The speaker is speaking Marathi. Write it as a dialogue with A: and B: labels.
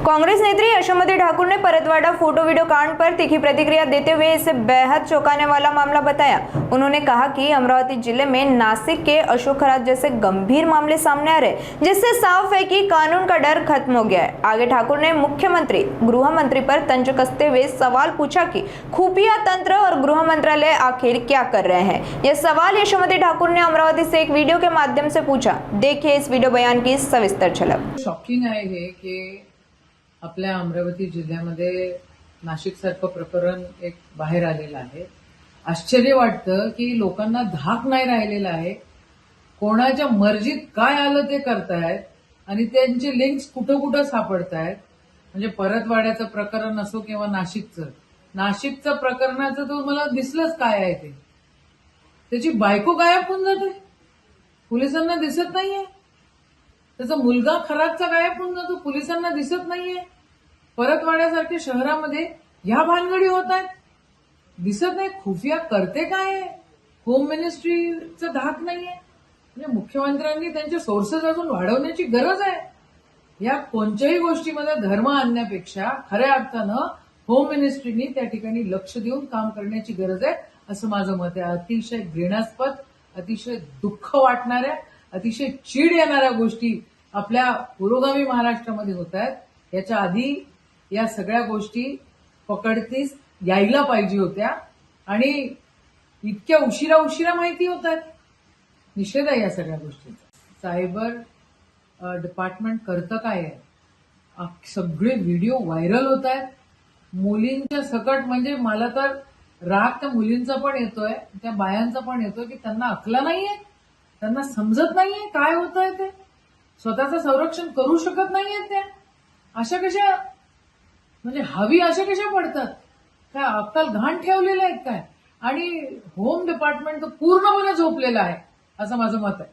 A: कांग्रेस नेत्री यशोमती ठाकुर ने परतवाड़ा फोटो वीडियो कांड पर तीखी प्रतिक्रिया देते हुए इसे बेहद चौंकाने वाला मामला बताया। उन्होंने कहा कि अमरावती जिले में नासिक के अशोक खरात जैसे गंभीर मामले सामने आ रहे, जिससे साफ है कि कानून का डर खत्म हो गया है। आगे ठाकुर ने मुख्यमंत्री गृह मंत्री पर तंज कसते हुए सवाल पूछा कि खुफिया तंत्र और गृह मंत्रालय आखिर क्या कर रहे हैं। यह सवाल यशोमती ठाकुर ने अमरावती से एक वीडियो के माध्यम से पूछा। देखिए इस वीडियो बयान की सविस्तर झलक।
B: शॉकिंग आहे हे की आपल्या अमरावती जिल्ह्यामध्ये नाशिकसारखं प्रकरण एक बाहेर आलेलं आहे। आश्चर्य वाटतं की लोकांना धाक नाही राहिलेला आहे, कोणाच्या मर्जीत काय आलं ते करतायत आणि त्यांचे लिंक्स कुठं कुठं सापडतायत। म्हणजे परतवाड्याचं प्रकरण असो किंवा नाशिकचं प्रकरणाचं तर मला दिसलंच काय आहे ते। त्याची बायको गायब होऊन जाते, पोलिसांना दिसत नाहीये। त्याचा मुलगा खरातचा गायब होऊन जातो, पोलिसांना दिसत नाहीये। परतवाड्यासारख्या शहरामध्ये ह्या भानगडी होत आहेत, दिसत नाही। खुफिया करते काय आहे? होम मिनिस्ट्रीचं धाक नाहीये। म्हणजे मुख्यमंत्र्यांनी त्यांचे सोर्सेस अजून वाढवण्याची गरज आहे। या कोणत्याही गोष्टीमध्ये धर्म आणण्यापेक्षा खऱ्या अर्थानं होम मिनिस्ट्रीनी त्या ठिकाणी लक्ष देऊन काम करण्याची गरज आहे, असं माझं मत आहे। अतिशय घृणास्पद, अतिशय दुःख वाटणाऱ्या, अतिशय चीड येणाऱ्या गोष्टी आपल्या पुरोगामी महाराष्ट्रामध्ये होत आहेत। याच्या आधी या सगळ्या गोष्टी पकडतीस यायला पाहिजे होत्या आणि इतक्या उशिरा माहिती होत आहेत। निषेध आहे या सगळ्या गोष्टींचा। सायबर डिपार्टमेंट करतं काय आहे? सगळे व्हिडिओ व्हायरल होत आहेत मुलींच्या सकट। म्हणजे मला तर राग त्या मुलींचा पण येतोय, त्या बायांचा पण येतोय की त्यांना अक्कल नाहीये, त्यांना समजत नाहीये काय होत आहे ते, स्वतःचं संरक्षण करू शकत नाहीये त्या। अशा कशा म्हणजे हवी अशा कशा पडतात? काय अक्कल घाण ठेवलेलं आहे काय? आणि होम डिपार्टमेंट तर पूर्णपणे झोपलेलं आहे असं माझं मत आहे।